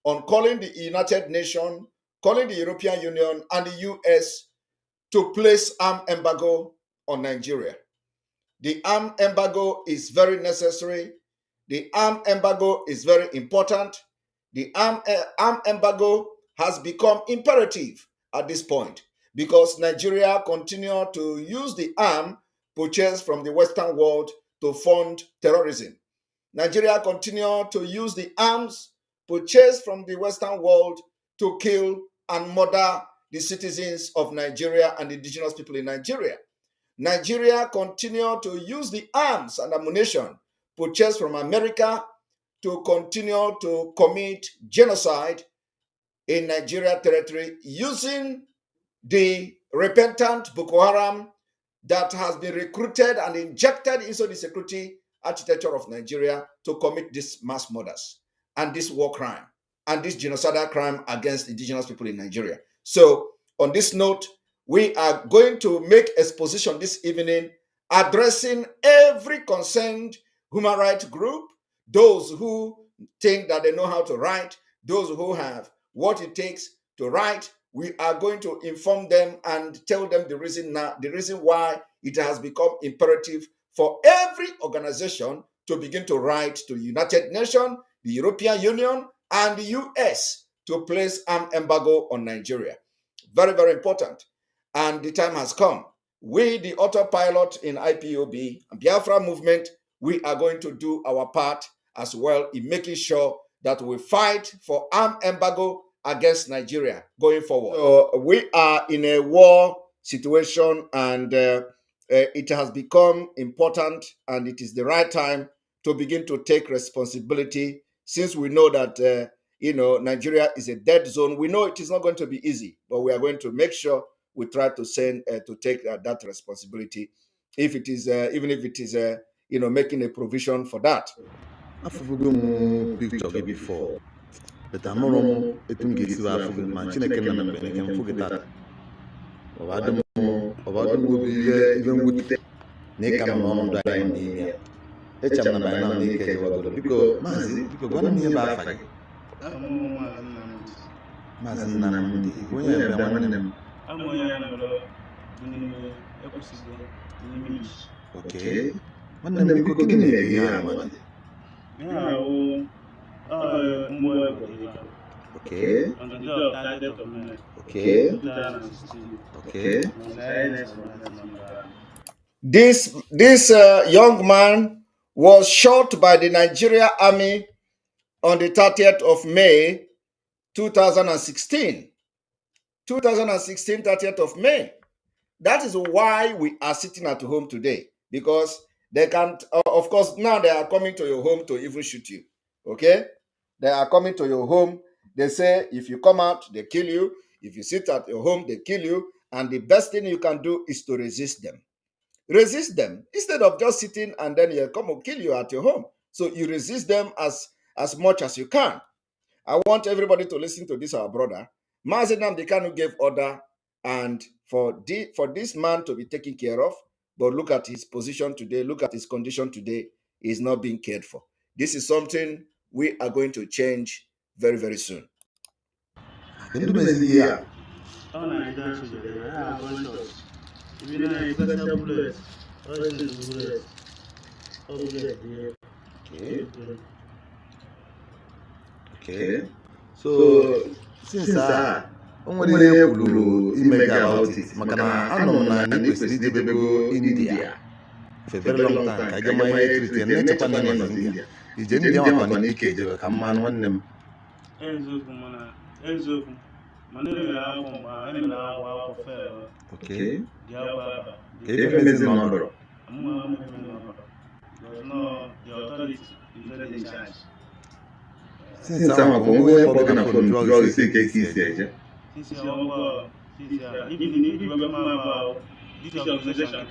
on calling the United Nations, calling the European Union and the US to place arm embargo on Nigeria. The arm embargo is very necessary. The arm embargo is very important. The arm embargo has become imperative at this point because Nigeria continue to use the arm purchased from the Western world to fund terrorism. Nigeria continue to use the arms purchased from the Western world to kill and murder the citizens of Nigeria and the indigenous people in Nigeria. Nigeria continue to use the arms and ammunition purchased from America to continue to commit genocide in Nigeria territory using the repentant Boko Haram that has been recruited and injected into the security architecture of Nigeria to commit these mass murders and this war crime and this genocidal crime against indigenous people in Nigeria. So on this note, we are going to make exposition this evening addressing every concerned human rights group, those who think that they know how to write, those who have what it takes to write. We are going to inform them and tell them the reason why it has become imperative for every organization to begin to write to the United Nations, the European Union, and the US to place arm embargo on Nigeria. Very, very important. And the time has come. We, the autopilot in IPOB and Biafra movement, we are going to do our part as well in making sure that we fight for arm embargo against Nigeria going forward. So we are in a war situation, and it has become important, and it is the right time to begin to take responsibility, since we know that Nigeria is a dead zone. We know it is not going to be easy, but we are going to make sure we try to take that responsibility, if it is even if it is making a provision for that. Picture before, but I'm not etum gesi wa fugu ma Chineke na mbe nke mfugu tata. Obadum obi even with ne kam no no dai ndi ya. Echam na ba na ne ke jawago biko mazi biko gwana mi ba fa. Mazi na ndi gonya be wannem. Okay. Wannem biko kini ya man. Okay. Okay. Okay. This young man was shot by the Nigeria Army on the 30th of May 2016. 2016, 30th of May. That is why we are sitting at home today, because they can't, of course, now they are coming to your home to even shoot you. Okay? They are coming to your home. They say, if you come out, they kill you. If you sit at your home, they kill you. And the best thing you can do is to resist them. Resist them instead of just sitting and then they come and kill you at your home. So you resist them as much as you can. I want everybody to listen to this, our brother. Mazi Nnamdi Kanu gave order and for this man to be taken care of. But look at his position today. Look at his condition today. He's not being cared for. This is something we are going to change very, very soon. Okay. So since onwere kwuru imega about it, makana anọ na ni kwesịrị idebego India for a very long time. Ka jama ihe treat ne chekwa na India. Ije India ma kwa n'ike je ka mma nwanne m. Ezoku. Manere ya akwa ene na akwa fe. Okay. Diaba. Ke ife mezi no bro. No, the authority is not in charge. Since I'm going to control the CKC, even if you remember about this organization,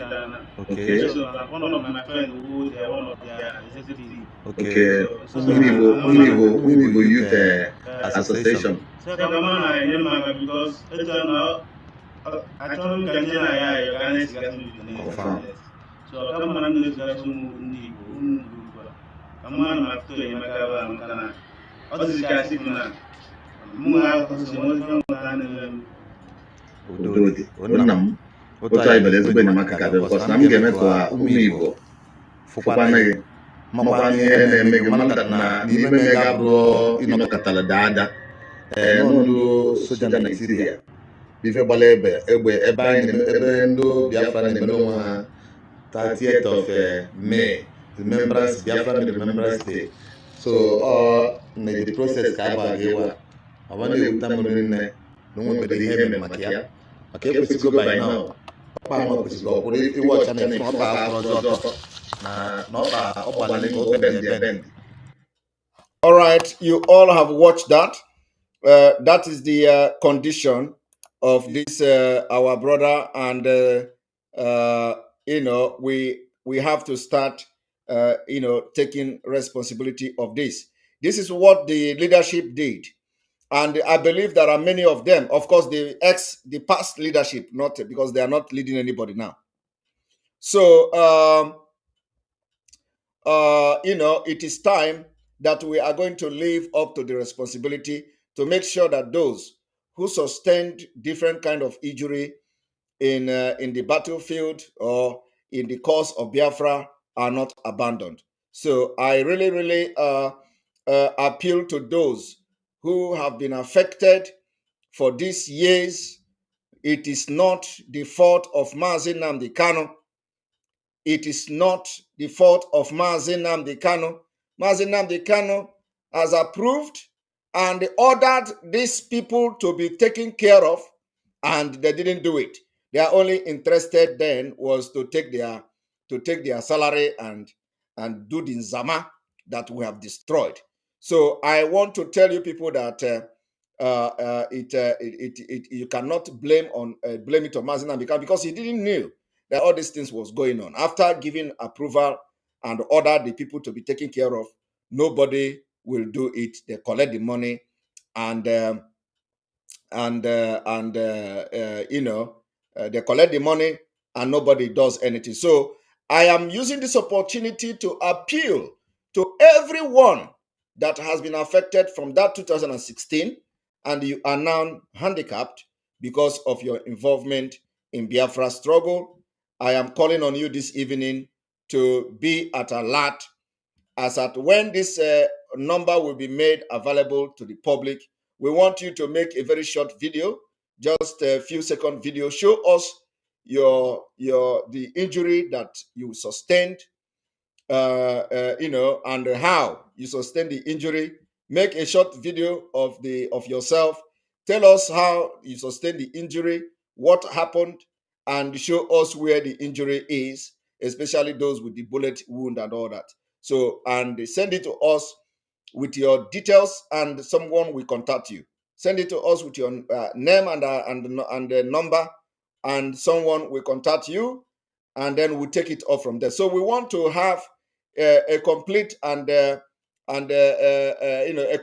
okay. So one of my friends who they are one of their executives. Okay. So we will use the association. So come on, I remember because it's now. I told you Confirm. So come on, this guy come on, after you make a other guys, Udodi, Onam, otu anyị bere ezigbo enyemaka ga-abịa bịkọs na m ga-eme ka ụmụ Igbo fụkwana gị makwana ihe na-eme gị mana na n'ime m ga-abụrụ ịnọkọtara daada n'ndụ soja Naijiria ife gbara egbe ebe anyị ebe ndị Biafra na-emere onwe ha 30th of May Remembrance Biafra Remembrance Day so na the process ka agba gị wa ọ na-ewuta m nne na nwebere ihe mere maka ya maka ekwesịgo by now ọkpa ahụ kwesịrị ọ bụrụ iwe ọcha na efu ọkpa afọ ọzọ na ọkpa ọgbala nke oge bend. All right, you all have watched that. That is the condition of this our brother, and we have to start taking responsibility of this. This is what the leadership did, and I believe there are many of them. Of course, the past leadership, not because they are not leading anybody now. So it is time that we are going to live up to the responsibility to make sure that those who sustained different kind of injury in the battlefield or in the cause of Biafra are not abandoned. So I really appeal to those who have been affected for these years. It is not the fault of Mazi Nnamdi Kanu. It is not the fault of Mazi Nnamdi Kanu. Mazi Nnamdi Kanu has approved and ordered these people to be taken care of, and they didn't do it. They are only interested then was to take their salary and do the Nzama that we have destroyed. So I want to tell you people that you cannot blame it on Mazi Nnamdi Kanu because he didn't know that all these things was going on. After giving approval and order the people to be taken care of, nobody will do it. They collect the money and they collect the money and nobody does anything. So I am using this opportunity to appeal to everyone that has been affected from that 2016 and you are now handicapped because of your involvement in Biafra struggle. I am calling on you this evening to be at alert as at when this number will be made available to the public. We want you to make a very short video, just a few second video. Show us the injury that you sustained, and how you sustained the injury. Make a short video of yourself. Tell us how you sustained the injury, what happened, and show us where the injury is, especially those with the bullet wound and all that. So, and send it to us with your details, and someone will contact you. Send it to us with your name and the number, and someone will contact you, and then we'll take it off from there. So we want to have a complete and a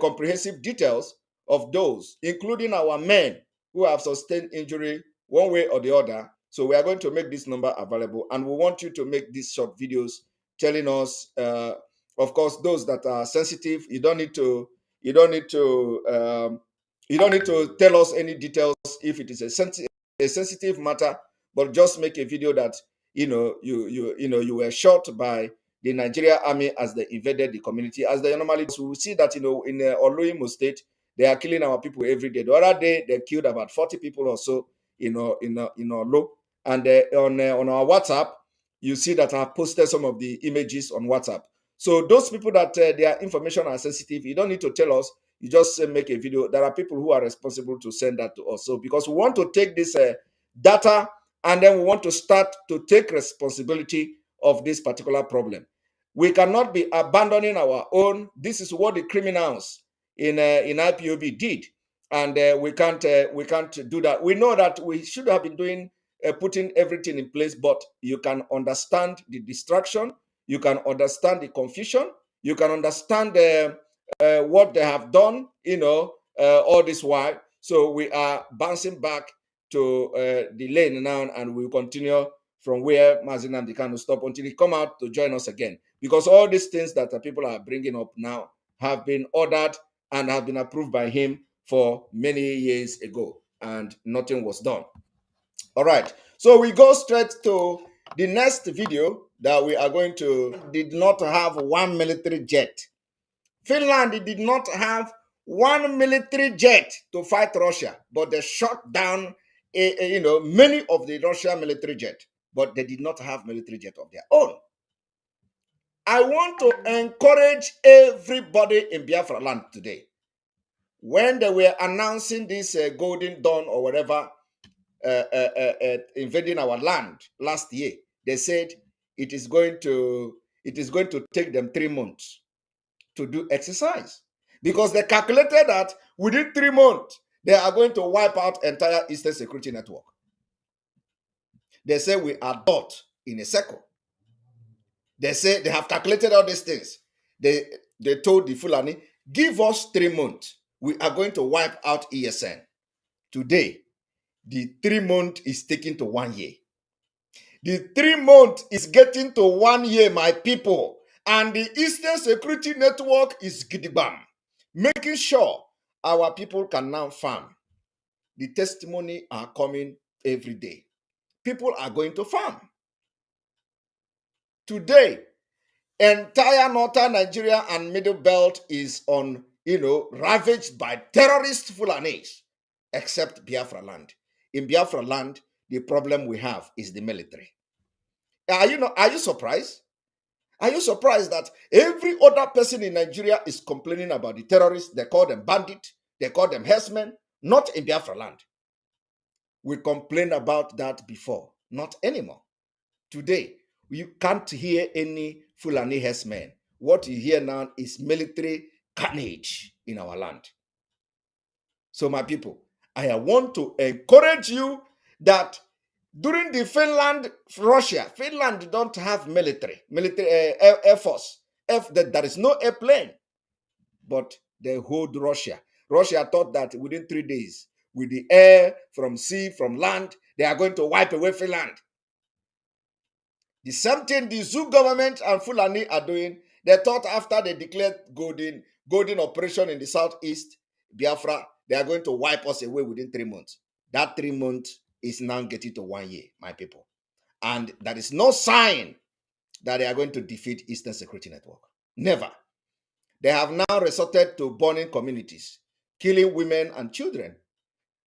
comprehensive details of those, including our men who have sustained injury one way or the other. So we are going to make this number available, and we want you to make these short videos telling us. Of course, those that are sensitive, you don't need to tell us any details if it is a sensitive matter, but just make a video that you were shot by the Nigeria army as they invaded the community, as they normally do. We see that in Oluimo State, they are killing our people every day. The other day they killed about 40 people or so in Olu, and on our WhatsApp, you see that I have posted some of the images on WhatsApp. So those people that their information are sensitive, you don't need to tell us. You just make a video. There are people who are responsible to send that to us. So because we want to take this data, and then we want to start to take responsibility of this particular problem. We cannot be abandoning our own. This is what the criminals in IPOB did, and we can't do that. We know that we should have been doing putting everything in place, but you can understand the distraction. You can understand the confusion. You can understand what they have done, all this while. So we are bouncing back to the lane now, and we'll continue from where Mazi Nnamdi Kanu stop until he come out to join us again. Because all these things that people are bringing up now have been ordered and have been approved by him for many years ago, and nothing was done. All right, so we go straight to the next video that we are going to. Did not have one military jet. Finland did not have one military jet to fight Russia, but they shot down many of the Russian military jet, but they did not have military jet of their own. I want to encourage everybody in Biafra land today. When they were announcing this Golden Dawn or whatever invading our land last year, they said it is going to take them 3 months to do exercise, because they calculated that within 3 months they are going to wipe out entire Eastern Security Network. They say we are dot in a circle. They say they have calculated all these things. They told the Fulani, give us 3 months. We are going to wipe out ESN. Today, the 3 months is taken to 1 year. The 3 months is getting to 1 year, my people. And the Eastern Security Network is gidigam, making sure our people can now farm. The testimony are coming every day. People are going to farm. Today, entire northern Nigeria and middle belt is on, ravaged by terrorist Fulanis, except Biafra land. In Biafra land, the problem we have is the military. Are you surprised? Are you surprised that every other person in Nigeria is complaining about the terrorists? They call them bandits, they call them herdsmen, not in Biafra land. We complained about that before, not anymore. Today, you can't hear any Fulani herdsmen. What you hear now is military carnage in our land. So, my people, I want to encourage you that during the Finland don't have military air force. There is no airplane, but they hold Russia. Russia thought that within 3 days, with the air, from sea, from land, they are going to wipe away Finland. The same thing the Zoo government and Fulani are doing. They thought after they declared golden operation in the southeast, Biafra, they are going to wipe us away within 3 months. That 3 months is now getting to 1 year, my people. And there is no sign that they are going to defeat Eastern Security Network. Never. They have now resorted to burning communities, killing women and children.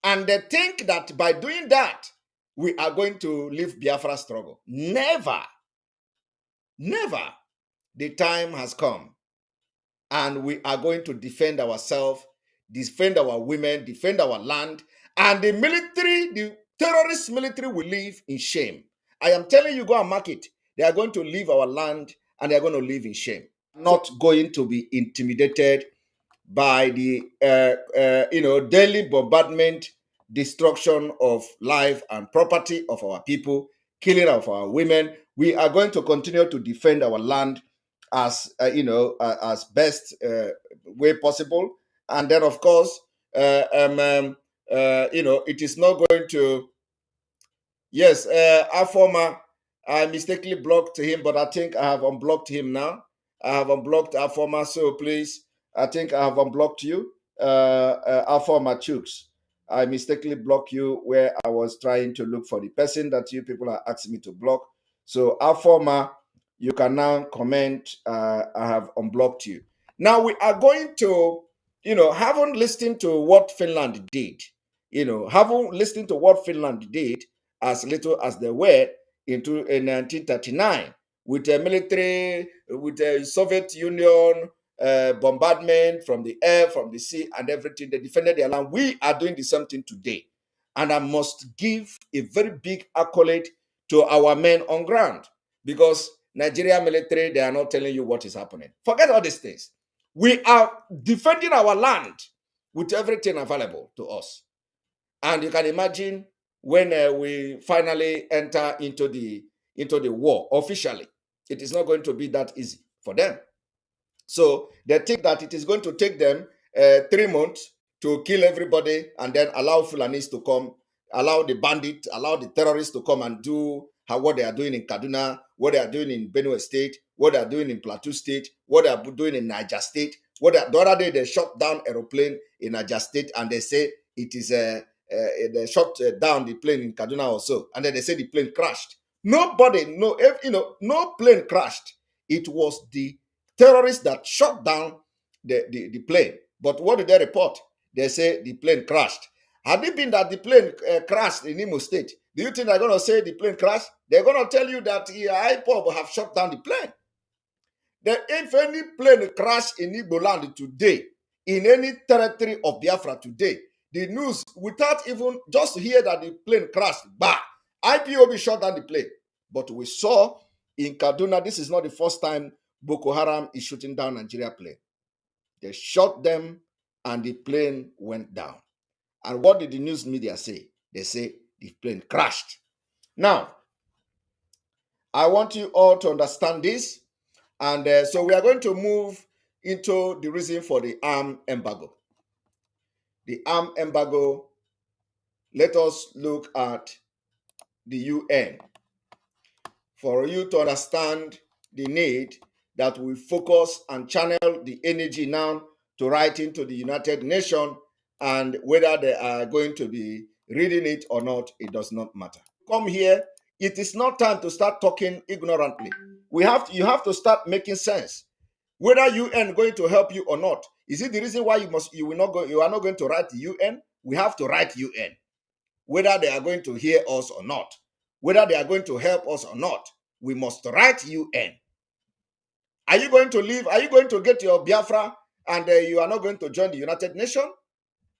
And they think that by doing that, we are going to leave Biafra struggle. Never. Never. The time has come. And we are going to defend ourselves, defend our women, defend our land. And the military, the terrorist military will live in shame. I am telling you, go and mark it. They are going to leave our land and they are going to live in shame. Not going to be intimidated by the daily bombardment, destruction of life and property of our people, killing of our women. We are going to continue to defend our land as as best way possible. And then, of course, it is not going to. Yes, our former, I mistakenly blocked him, but I think I have unblocked him now. I have unblocked our former, so please, I think I have unblocked you, our former Chooks. I mistakenly blocked you where I was trying to look for the person that you people are asking me to block. So our former, you can now comment, I have unblocked you. Now we are going to, haven't listened to what Finland did, haven't listened to what Finland did as little as they were in 1939 with a military, with the Soviet Union bombardment from the air, from the sea, and everything. They defended their land. We are doing the same thing today. And I must give a very big accolade to our men on ground, because Nigeria military, they are not telling you what is happening. Forget all these things. We are defending our land with everything available to us. And you can imagine when we finally enter into the war officially, it is not going to be that easy for them. So they think that it is going to take them 3 months to kill everybody and then allow Fulanis to come, allow the bandits, allow the terrorists to come and do what they are doing in Kaduna, what they are doing in Benue State, what they are doing in Plateau State, what they are doing in Niger State, The other day they shot down aeroplane in Niger State, and they say it is they shot down the plane in Kaduna also, and then they say the plane crashed. Nobody, no plane crashed. It was the terrorists that shot down the plane. But what did they report? They say the plane crashed. Had it been that the plane crashed in Imo State, do you think they're going to say the plane crashed? They're going to tell you that IPOB have shot down the plane. That if any plane crash in Igbo land today, in any territory of Biafra today, the news, without even just hear that the plane crashed, bah, IPOB shot down the plane. But we saw in Kaduna, this is not the first time Boko Haram is shooting down Nigeria plane. They shot them and the plane went down. And what did the news media say? They say the plane crashed. Now, I want you all to understand this. And so we are going to move into the reason for the arm embargo. The arm embargo, let us look at the UN. For you to understand the need that we focus and channel the energy now to write into the United Nations, and whether they are going to be reading it or not, it does not matter. Come here, it is not time to start talking ignorantly. You have to start making sense. Whether UN going to help you or not, is it the reason why you are not going to write the UN? We have to write UN. Whether they are going to hear us or not, whether they are going to help us or not, we must write UN. Are you going to leave? Are you going to get your Biafra and you are not going to join the United Nations?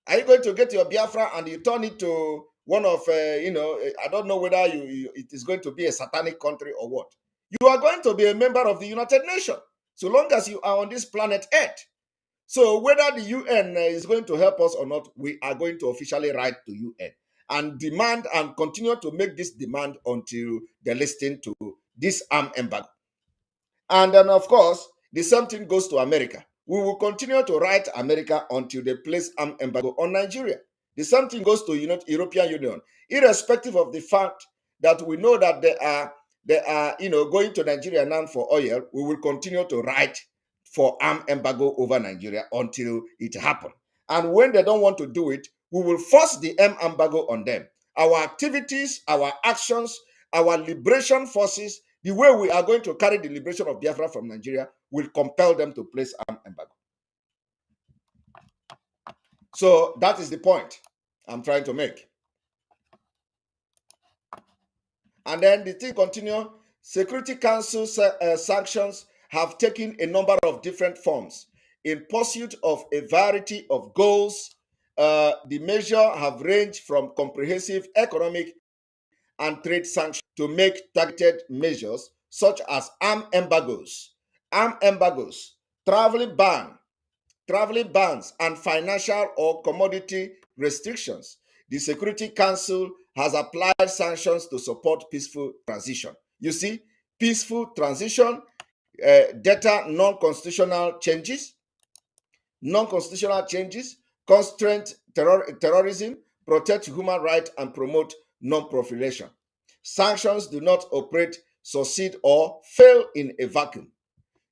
Are you going to get your Biafra and you turn it to one of, I don't know whether it is going to be a satanic country or what. You are going to be a member of the United Nations so long as you are on this planet Earth. So whether the UN is going to help us or not, we are going to officially write to UN and demand and continue to make this demand until they listen to this arm embargo. And then, of course, the same thing goes to America. We will continue to write America until they place arm embargo on Nigeria. The same thing goes to European Union, irrespective of the fact that we know that they are going to Nigeria now for oil. We will continue to write for arm embargo over Nigeria until it happens. And when they don't want to do it, we will force the arm embargo on them. Our activities, our actions, our liberation forces, the way we are going to carry the liberation of Biafra from Nigeria will compel them to place arm embargo. So that is the point I'm trying to make. And then the thing continues. Security Council sanctions have taken a number of different forms in pursuit of a variety of goals. The measure have ranged from comprehensive economic and trade sanctions to make targeted measures such as arm embargoes, traveling bans, and financial or commodity restrictions. The Security Council has applied sanctions to support peaceful transition. You see, peaceful transition, data non-constitutional changes, constraint terrorism, protect human rights, and promote non-proliferation. Sanctions do not operate, succeed, or fail in a vacuum.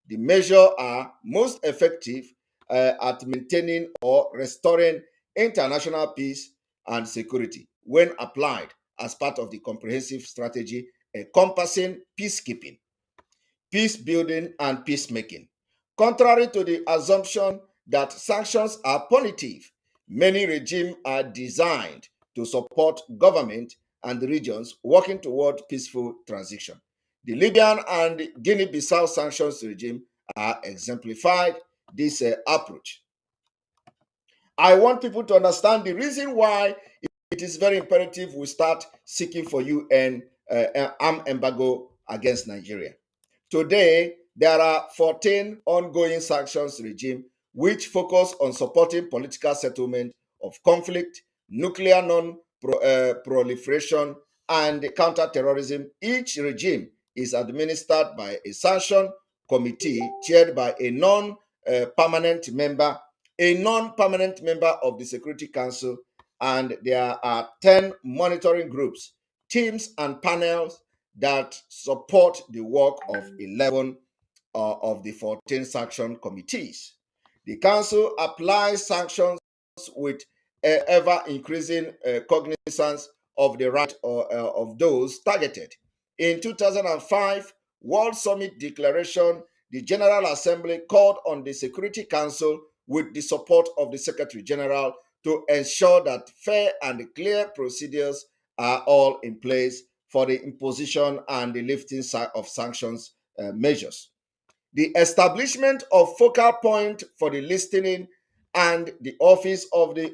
The measures are most effective at maintaining or restoring international peace and security when applied as part of the comprehensive strategy encompassing peacekeeping, peace building, and peacemaking. Contrary to the assumption that sanctions are punitive, many regimes are designed to support government and regions working toward peaceful transition. The Libyan and Guinea-Bissau sanctions regime are exemplified this approach. I want people to understand the reason why it is very imperative we start seeking for UN arm embargo against Nigeria. Today, there are 14 ongoing sanctions regime which focus on supporting political settlement of conflict, nuclear non-proliferation, and counterterrorism. Each regime is administered by a sanction committee chaired by a non-permanent member of the Security Council, and there are 10 monitoring groups, teams, and panels that support the work of 11 of the 14 sanction committees. The Council applies sanctions with ever-increasing cognizance of the right of those targeted. In 2005, World Summit Declaration, the General Assembly called on the Security Council with the support of the Secretary General to ensure that fair and clear procedures are all in place for the imposition and the lifting of sanctions measures. The establishment of focal point for the listening and the office of the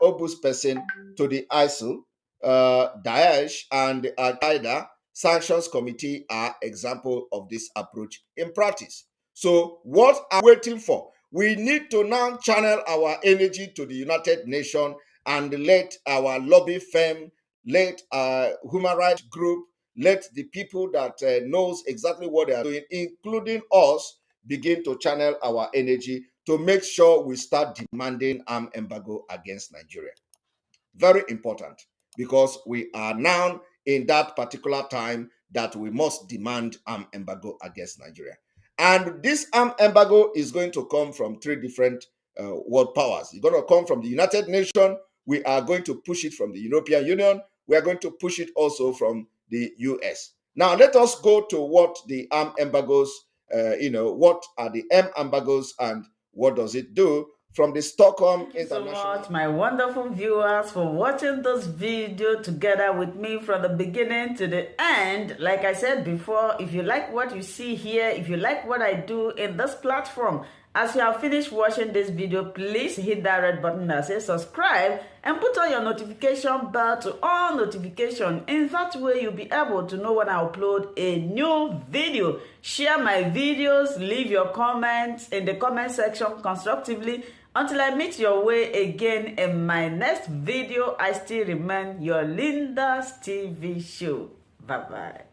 ombudsperson to the ISIL, Daesh, and the Al Qaeda Sanctions Committee are example of this approach in practice. So, what are we waiting for? We need to now channel our energy to the United Nations and let our lobby firm, let our human rights group, let the people that knows exactly what they are doing, including us, begin to channel our energy to make sure we start demanding arm embargo against Nigeria. Very important, because we are now in that particular time that we must demand arm embargo against Nigeria. And this arm embargo is going to come from three different world powers. It's going to come from the United Nations. We are going to push it from the European Union. We are going to push it also from the US. Now, let us go to what the arm embargoes, what are the arm embargoes and what does it do from the Stockholm International. Thank you so much, my wonderful viewers, for watching this video together with me from the beginning to the end. Like I said before, if you like what you see here, if you like what I do in this platform, as you have finished watching this video, please hit that red button that says subscribe and put on your notification bell to all notification. In that way, you'll be able to know when I upload a new video. Share my videos, leave your comments in the comment section constructively. Until I meet your way again in my next video, I still remain your Linda's TV show. Bye-bye.